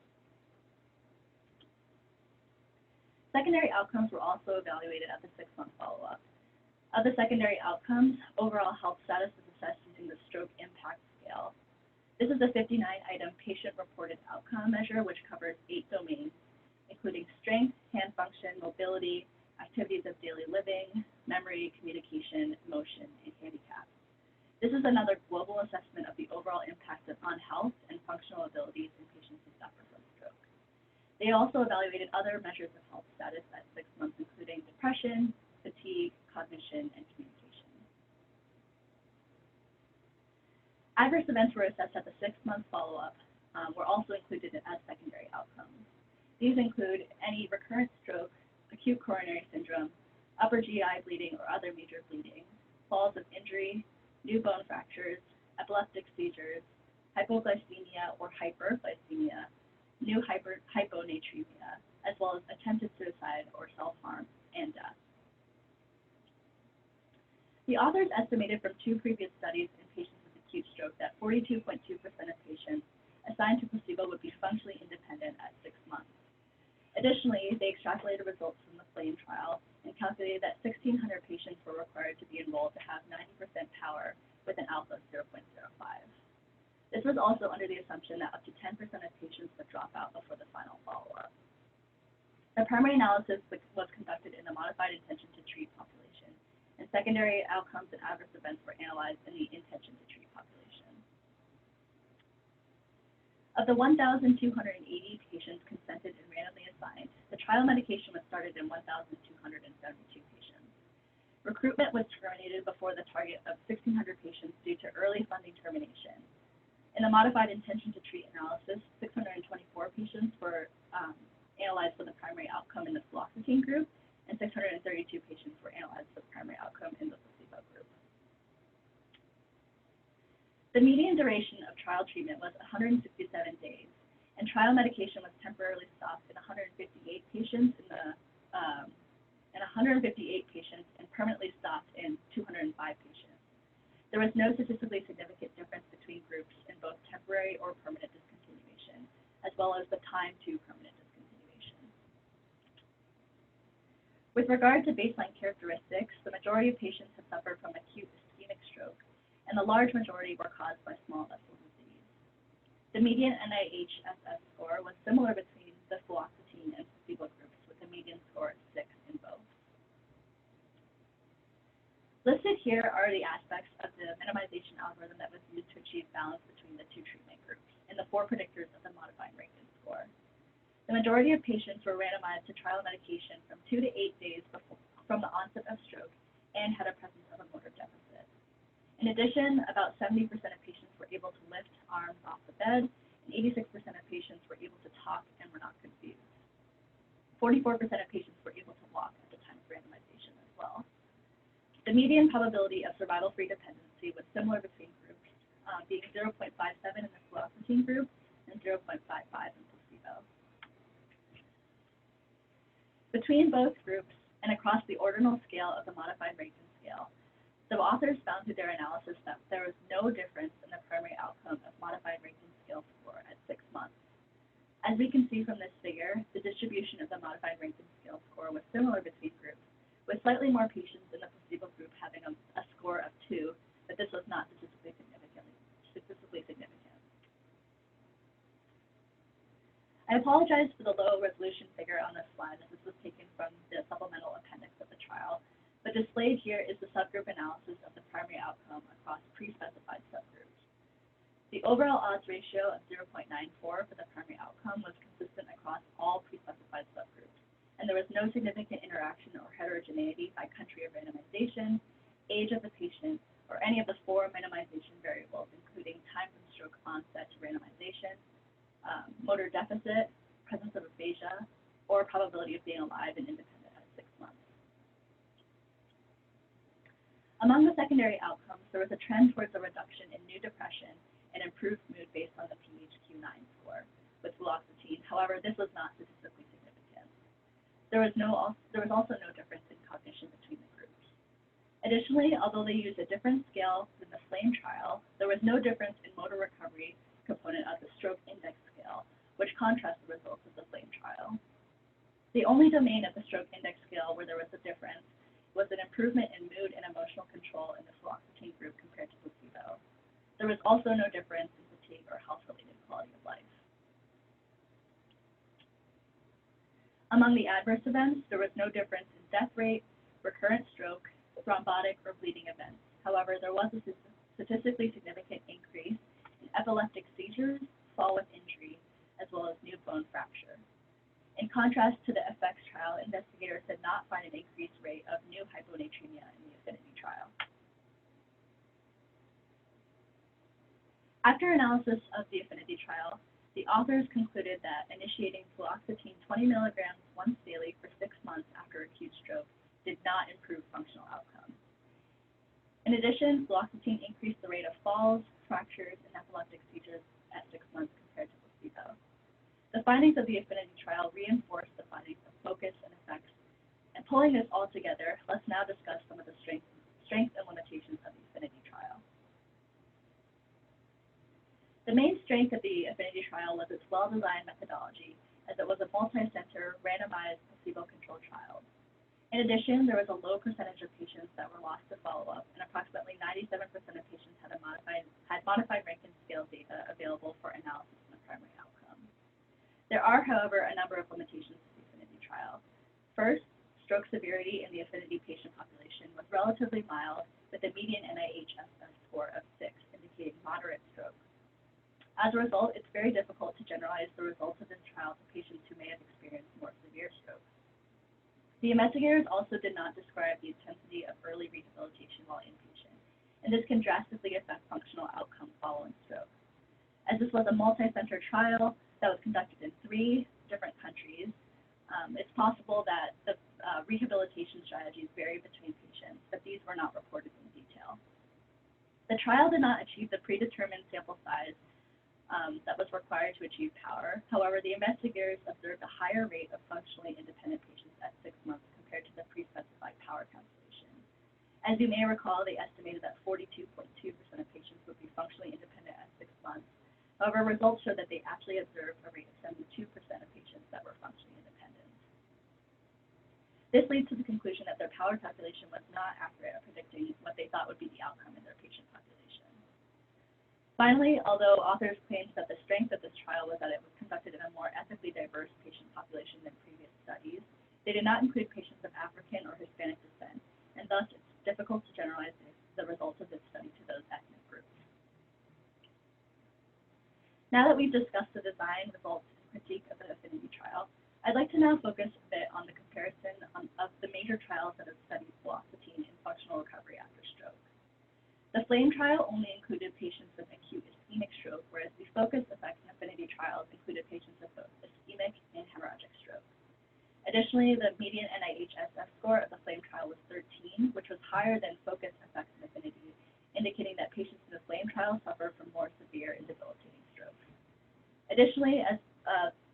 Secondary outcomes were also evaluated at the 6-month follow-up. Of the secondary outcomes, overall health status is assessed using the stroke impact scale. This is a 59-item patient-reported outcome measure which covers 8 domains, including strength, hand function, mobility, activities of daily living, memory, communication, motion, and handicap. This is another global assessment of the overall impact on health and functional abilities in patients who suffer from stroke. They also evaluated other measures of health status at 6 months, including depression, fatigue, cognition, and communication. Adverse events were assessed at the 6-month follow-up, were also included as secondary outcomes. These include any recurrent stroke, acute coronary syndrome, upper GI bleeding or other major bleeding, falls of injury, new bone fractures, epileptic seizures, hypoglycemia or hyperglycemia, new hyponatremia, as well as attempted suicide or self-harm and death. The authors estimated from 2 previous studies in patients with acute stroke that 42.2% of patients assigned to placebo would be functionally independent at 6 months. Additionally, they extrapolated results from the FLAME trial and calculated that 1,600 patients were required to be enrolled to have 90% power with an alpha of 0.05. This was also under the assumption that up to 10% of patients would drop out before the final follow-up. The primary analysis was conducted in the modified intention to treat population, and secondary outcomes and adverse events were analyzed in the intention to treat population. Of the 1,280 patients consented and randomly assigned, the trial medication was started in 1,272 patients. Recruitment was terminated before the target of 1,600 patients due to early funding termination. In the modified intention to treat analysis, 624 patients were analyzed for the primary outcome in the fluoxetine group, and 632 patients were analyzed for the primary outcome in the placebo group. The median duration of trial treatment was 167 days, and trial medication was temporarily stopped in 158 patients and permanently stopped in 205 patients. There was no statistically significant difference between groups in both temporary or permanent discontinuation, as well as the time to permanent discontinuation. With regard to baseline characteristics, the majority of patients had suffered from acute ischemic stroke, and the large majority were caused by small vessel disease. The median NIHSS score was similar between the fluoxetine and placebo groups, with a median score of 6 in both. Listed here are the aspects of the minimization algorithm that was used to achieve balance between the 2 treatment groups and the 4 predictors of the modified Rankin score. The majority of patients were randomized to trial medication from 2 to 8 days from the onset of stroke and had a presence of a motor deficit. In addition, about 70% of patients were able to lift arms off the bed, and 86% of patients were able to talk and were not confused. 44% of patients were able to walk at the time of randomization as well. The median probability of survival-free dependency was similar between groups, being 0.57 in the fluoxetine group and 0.55 in placebo. Between both groups and across the ordinal scale of the modified Rankin scale, the authors found through their analysis that there was no difference in the primary outcome of modified Rankin scale score at 6 months. As we can see from this figure, the distribution of the modified Rankin scale score was similar between groups, with slightly more patients in the placebo group having a score of 2, but this was not statistically significant. I apologize for the low resolution figure on this slide, as this was taken from the supplemental appendix of the trial, but displayed here is the subgroup analysis of the primary outcome across pre-specified subgroups. The overall odds ratio of 0.94 for the primary outcome was consistent across all pre-specified subgroups, and there was no significant interaction or heterogeneity by country of randomization, age of the patient, or any of the 4 minimization variables, including time from stroke onset to randomization, motor deficit, presence of aphasia, or probability of being alive and independent at 6 months. Among the secondary outcomes, there was a trend towards a reduction in new depression and improved mood based on the PHQ-9 score with fluoxetine. However, this was not statistically significant. There was also no difference in cognition between the groups. Additionally, although they used a different scale than the FLAME trial, there was no difference in motor recovery component of the stroke index scale, which contrasts the results of the FLAME trial. The only domain of the stroke index scale where there was a difference was an improvement in mood and emotional control in the fluoxetine group compared to placebo. There was also no difference in fatigue or health-related quality of life. Among the adverse events, there was no difference in death rate, recurrent stroke, thrombotic, or bleeding events. However, there was a statistically significant increase in epileptic seizures, fall with injury, as well as new bone fracture. In contrast to the FX trial, investigators did not find an increased rate of new hyponatremia in the AFFINITY trial. After analysis of the AFFINITY trial, the authors concluded that initiating fluoxetine 20 milligrams once daily for 6 months after acute stroke did not improve functional outcomes. In addition, fluoxetine increased the rate of falls, fractures, and epileptic seizures at 6 months compared to placebo. The findings of the AFFINITY trial reinforce the findings of FOCUS and effects. And pulling this all together, let's now discuss some of the strengths and limitations of the AFFINITY trial. The main strength of the AFFINITY trial was its well-designed methodology, as it was a multi-center, randomized, placebo-controlled trial. In addition, there was a low percentage of patients that were lost to follow-up, and approximately 97% of patients had modified Rankin scale data available for analysis in the primary outcome. There are, however, a number of limitations to the AFFINITY trial. First, stroke severity in the AFFINITY patient population was relatively mild, with a median NIHSS score of 6, indicating moderate stroke. As a result, it's very difficult to generalize the results of this trial to patients who may have experienced more severe stroke. The investigators also did not describe the intensity of early rehabilitation while inpatient, and this can drastically affect functional outcome following stroke. As this was a multi-center trial that was conducted in 3 different countries, it's possible that the rehabilitation strategies vary between patients, but these were not reported in detail. The trial did not achieve the predetermined sample size that was required to achieve power. However, the investigators observed a higher rate of functionally independent patients at 6 months compared to the pre-specified power calculation. As you may recall, they estimated that 42.2% of patients would be functionally independent at 6 months. However, results showed that they actually observed a rate of 72% of patients that were functionally independent. This leads to the conclusion that their power calculation was not accurate at predicting what they thought would be the outcome in their patient population. Finally, although authors claimed that the strength of this trial was that it was conducted in a more ethnically diverse patient population than previous studies, they did not include patients of African or Hispanic descent, and thus it's difficult to generalize the results of this study to those ethnic groups. Now that we've discussed the design, results, and critique of the AFFINITY trial, I'd like to now focus a bit on the comparison of the major trials that have studied fluoxetine in functional recovery after stroke. The FLAME trial only included patients with acute ischemic stroke, whereas the FOCUS, effects, and AFFINITY trials included patients with both ischemic and hemorrhagic stroke. Additionally, the median NIHSS score of the FLAME trial was 13, which was higher than FOCUS, effects, and AFFINITY, indicating that patients in the FLAME trial suffer from more severe and debilitating stroke. Additionally, as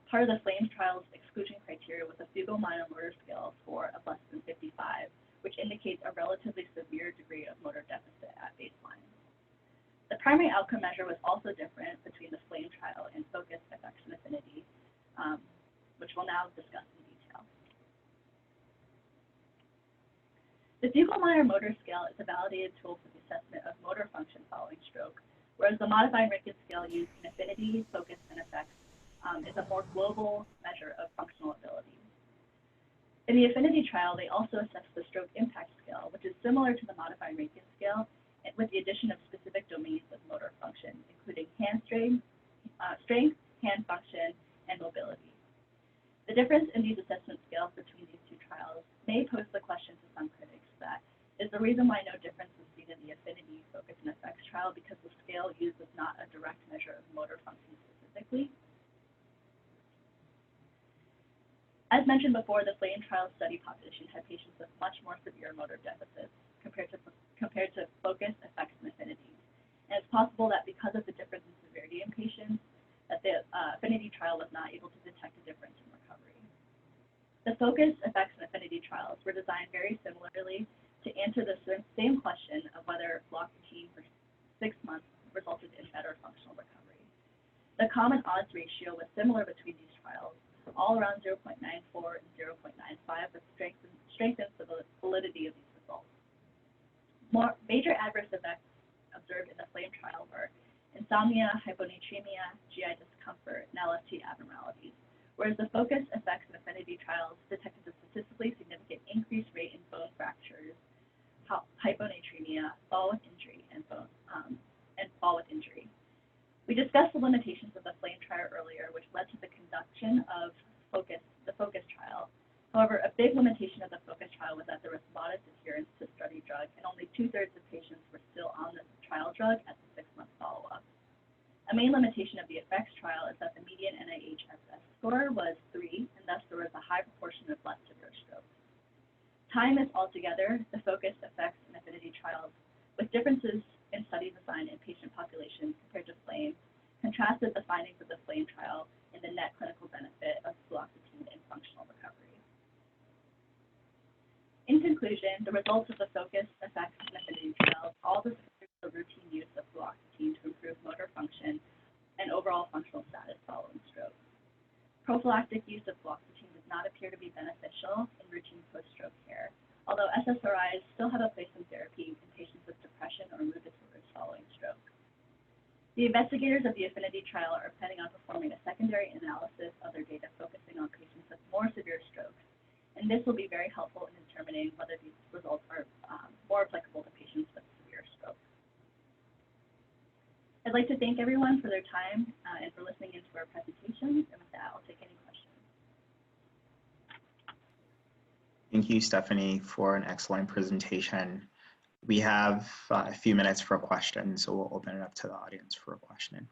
part of the FLAME trial's exclusion criteria was a Fugal Minor Motor Scale score of less than 55, which indicates a relatively severe degree of motor deficit at baseline. The primary outcome measure was also different between the FLAME trial and FOCUS, effects, and AFFINITY, which we'll now discuss in detail. The Fugal Minor Motor Scale is a validated tool for the assessment of motor function following stroke, whereas the modified Rankin scale used in AFFINITY, FOCUS, and effects is a more global measure of functional ability. In the AFFINITY trial, they also assessed the stroke impact scale, which is similar to the modified Rankin scale, and with the addition of specific domains of motor function, including hand strength, hand function, and mobility. The difference in these assessment scales between these 2 trials may pose the question to some critics that is the reason why no difference was seen in the AFFINITY, FOCUS, and effects trial because the scale used was not a direct measure of motor function specifically. As mentioned before, the FLAME trial study population had patients with much more severe motor deficits compared to FOCUS, effects, and AFFINITY. And it's possible that because of the difference in severity in patients, that the AFFINITY trial was not able to detect a difference in recovery. The FOCUS, effects, and AFFINITY trials were designed very similarly to answer the same question of whether fluoxetine for 6 months resulted in better functional recovery. The common odds ratio was similar between these trials, all around 0.94 and 0.95, with strength and validity of these results. Major adverse effects observed in the FLAME trial were insomnia, hyponatremia, GI discomfort, and LFT abnormalities, whereas the FOCUS, effects, and AFFINITY trials detected a statistically significant increased rate in bone fractures, hyponatremia, fall with injury, and fall with injury. We discussed the limitations of the FLAME trial earlier, which led to the conduction of the However, a big limitation of the FOCUS trial was that there was modest adherence to study drug, and only 2/3 of patients were still on the trial drug at the 6-month follow-up. A main limitation of the EFFECTS trial is that the median NIHSS score was 3, and thus there was a high proportion of less severe strokes. Tying this all together, the FOCUS, EFFECTS, and AFFINITY trials, with differences in study design and patient populations compared to FLAME, contrasted the findings of the FLAME trial in the net clinical benefit of fluoxetine in functional recovery. In conclusion, the results of the FOCUS, EFFECTS, and AFFINITY trials all discovered the routine use of fluoxetine to improve motor function and overall functional status following stroke. Prophylactic use of fluoxetine does not appear to be beneficial in routine post-stroke care, although SSRIs still have a place in therapy in patients with depression or mood disorders following stroke. The investigators of the AFFINITY trial are planning on performing a secondary analysis of their data focusing on patients with more severe strokes, and this will be very helpful in determining whether these results are more applicable to patients with severe stroke. I'd like to thank everyone for their time and for listening into our presentation, and with that, I'll take any questions. Thank you, Stephanie, for an excellent presentation. We have a few minutes for questions, so we'll open it up to the audience for a question.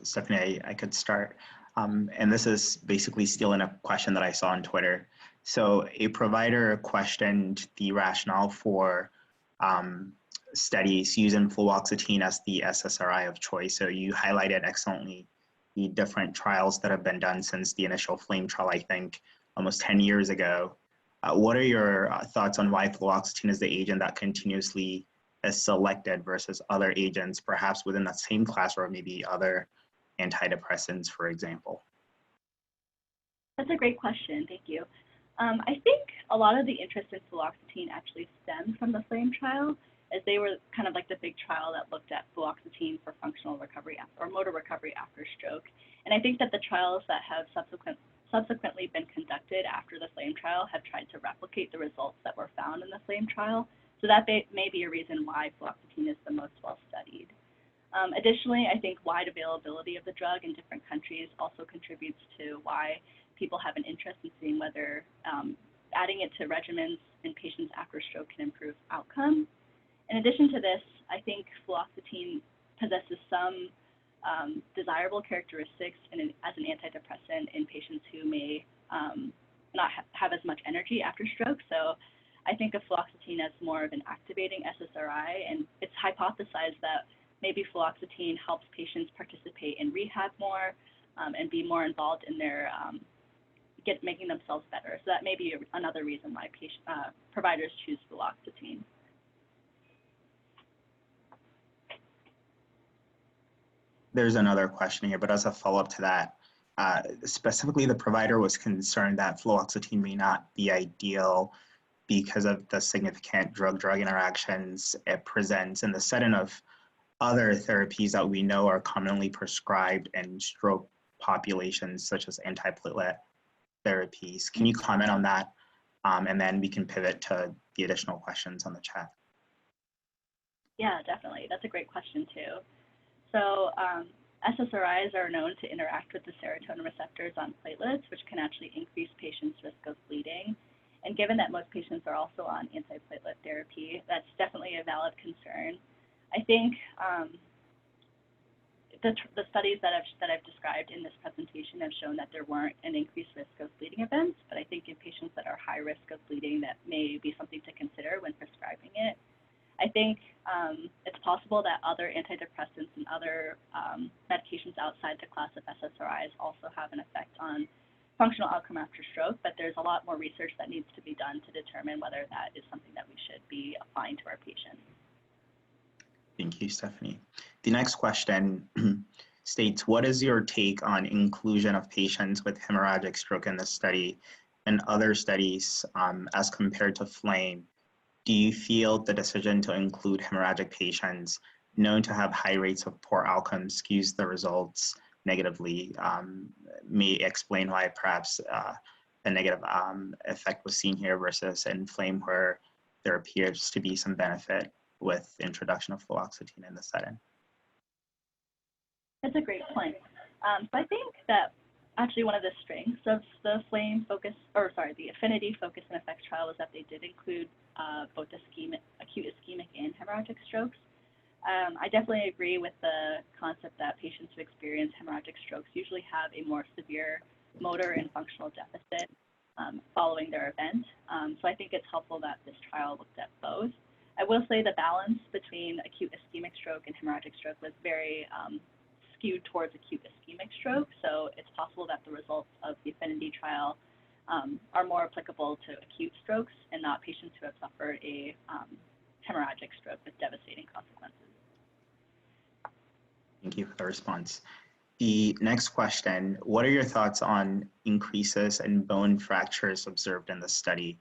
Stephanie, I could start. And this is basically stealing a question that I saw on Twitter. So a provider questioned the rationale for studies using fluoxetine as the SSRI of choice. So you highlighted excellently the different trials that have been done since the initial FLAME trial, I think, almost 10 years ago. What are your thoughts on why fluoxetine is the agent that continuously is selected versus other agents, perhaps within that same class or maybe other antidepressants, for example? That's a great question, thank you. I think a lot of the interest in fluoxetine actually stemmed from the FLAME trial, as they were kind of like the big trial that looked at fluoxetine for functional recovery or motor recovery after stroke. And I think that the trials that have subsequently been conducted after the FLAME trial have tried to replicate the results that were found in the FLAME trial. So that may be a reason why fluoxetine is the most well-studied. Additionally, I think wide availability of the drug in different countries also contributes to why people have an interest in seeing whether adding it to regimens in patients after stroke can improve outcome. In addition to this, I think fluoxetine possesses some desirable characteristics as an antidepressant in patients who may not have as much energy after stroke. So I think of fluoxetine as more of an activating SSRI, and it's hypothesized that maybe fluoxetine helps patients participate in rehab more and be more involved in their making themselves better. So that may be another reason why providers choose fluoxetine. There's another question here, but as a follow-up to that, specifically the provider was concerned that fluoxetine may not be ideal because of the significant drug-drug interactions it presents in the setting of other therapies that we know are commonly prescribed in stroke populations, such as antiplatelet therapies. Can you comment on that? And then we can pivot to the additional questions on the chat. Yeah, definitely. That's a great question too. So SSRIs are known to interact with the serotonin receptors on platelets, which can actually increase patients' risk of bleeding. And given that most patients are also on antiplatelet therapy, that's definitely a valid concern. I think the studies that I've described in this presentation have shown that there weren't an increased risk of bleeding events, but I think in patients that are high risk of bleeding, that may be something to consider when prescribing it. I think it's possible that other antidepressants and other medications outside the class of SSRIs also have an effect on functional outcome after stroke, but there's a lot more research that needs to be done to determine whether that is something that we should be applying to our patients. Thank you, Stephanie. The next question states, what is your take on inclusion of patients with hemorrhagic stroke in this study and other studies as compared to FLAME? Do you feel the decision to include hemorrhagic patients known to have high rates of poor outcomes skews the results negatively? May explain why perhaps a negative effect was seen here versus in FLAME, where there appears to be some benefit with introduction of fluoxetine in the setting. That's a great point. So I think that actually one of the strengths of the the Affinity Focus and Effects trial was that they did include both acute ischemic and hemorrhagic strokes. I definitely agree with the concept that patients who experience hemorrhagic strokes usually have a more severe motor and functional deficit following their event. So I think it's helpful that this trial looked at both. I will say the balance between acute ischemic stroke and hemorrhagic stroke was very skewed towards acute ischemic stroke. So it's possible that the results of the Affinity trial are more applicable to acute strokes and not patients who have suffered a hemorrhagic stroke with devastating consequences. Thank you for the response. The next question, what are your thoughts on increases in bone fractures observed in the study?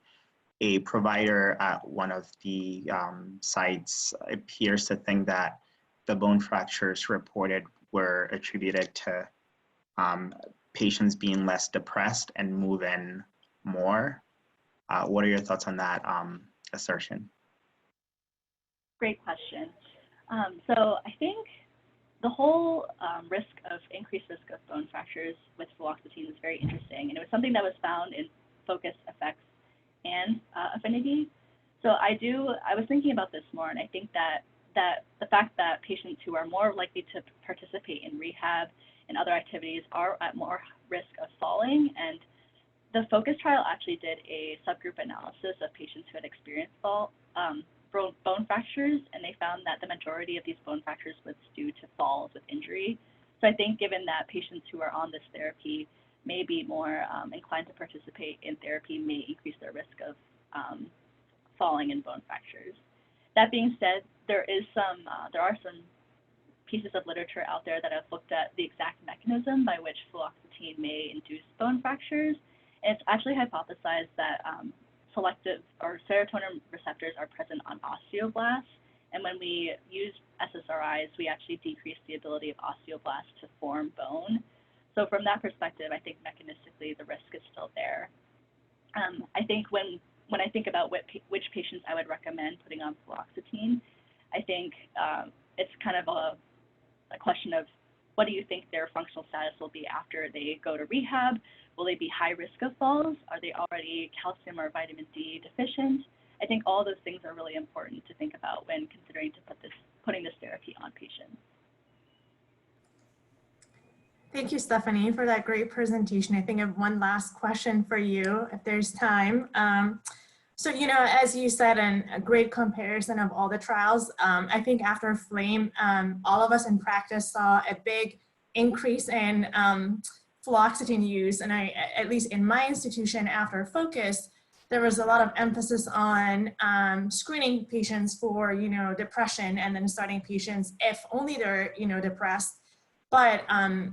A provider at one of the sites appears to think that the bone fractures reported were attributed to patients being less depressed and moving more. What are your thoughts on that assertion? Great question. So I think the whole increased risk of bone fractures with fluoxetine is very interesting, and it was something that was found in Focus, Effects, and Affinity. So I was thinking about this more, and I think that the fact that patients who are more likely to participate in rehab and other activities are at more risk of falling, and the Focus trial actually did a subgroup analysis of patients who had experienced bone fractures, and they found that the majority of these bone fractures was due to falls with injury. So I think given that patients who are on this therapy may be more inclined to participate in therapy may increase their risk of falling and bone fractures. That being said, there are some pieces of literature out there that have looked at the exact mechanism by which fluoxetine may induce bone fractures. And it's actually hypothesized that selective or serotonin receptors are present on osteoblasts. And when we use SSRIs, we actually decrease the ability of osteoblasts to form bone. So from that perspective, I think mechanistically the risk is still there. I think when I think about which patients I would recommend putting on fluoxetine, I think it's kind of a question of what do you think their functional status will be after they go to rehab? Will they be high risk of falls? Are they already calcium or vitamin D deficient? I think all those things are really important to think about when considering putting this therapy on patients. Thank you, Stephanie, for that great presentation. I think I have one last question for you, if there's time. So, as you said, and a great comparison of all the trials, I think after FLAME, all of us in practice saw a big increase in fluoxetine use. And at least in my institution after FOCUS, there was a lot of emphasis on screening patients for, depression and then starting patients if only they're, depressed. But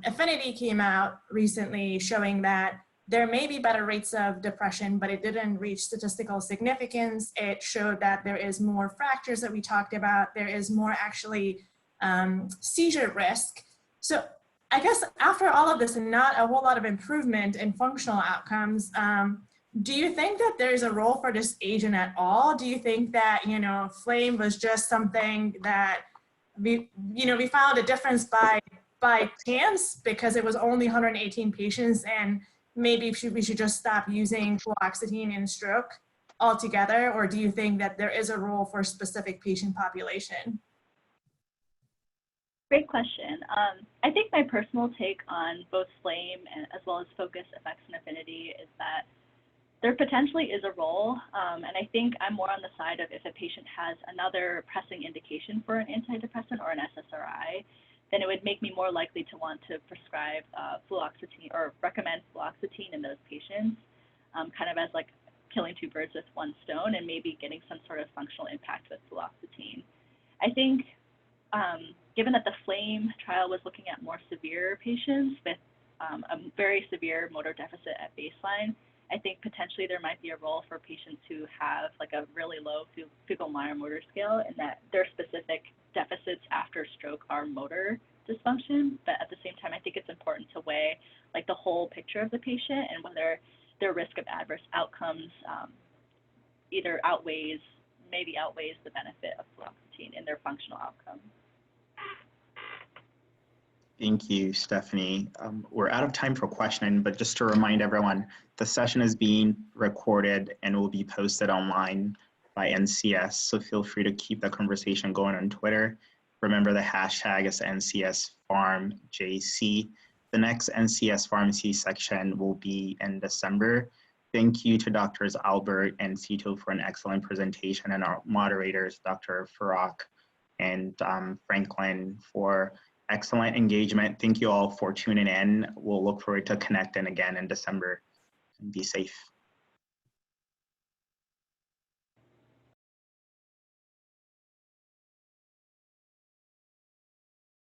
Affinity came out recently showing that there may be better rates of depression, but it didn't reach statistical significance. It showed that there is more fractures that we talked about. There is more actually seizure risk. So I guess after all of this and not a whole lot of improvement in functional outcomes, do you think that there's a role for this agent at all? Do you think that, FLAME was just something that we found a difference by chance because it was only 118 patients and maybe we should just stop using fluoxetine in stroke altogether? Or do you think that there is a role for a specific patient population? Great question. I think my personal take on both FLAME and as well as Focus, Effects, and Affinity is that there potentially is a role, and I think I'm more on the side of if a patient has another pressing indication for an antidepressant or an SSRI, then it would make me more likely to want to prescribe fluoxetine or recommend fluoxetine in those patients, kind of as like killing two birds with one stone and maybe getting some sort of functional impact with fluoxetine. I think given that the FLAME trial was looking at more severe patients with a very severe motor deficit at baseline, I think potentially there might be a role for patients who have like a really low Fugl-Meyer motor scale and that their specific deficits after stroke are motor dysfunction. But at the same time, I think it's important to weigh like the whole picture of the patient and whether their risk of adverse outcomes either maybe outweighs the benefit of fluoxetine in their functional outcomes. Thank you, Stephanie. We're out of time for questioning, but just to remind everyone, the session is being recorded and will be posted online by NCS. So feel free to keep the conversation going on Twitter. Remember the hashtag is NCSPharmJC. The next NCS Pharmacy section will be in December. Thank you to Drs. Albert and Cito for an excellent presentation, and our moderators, Dr. Farag and Franklin, for excellent engagement. Thank you all for tuning in. We'll look forward to connecting again in December. Be safe.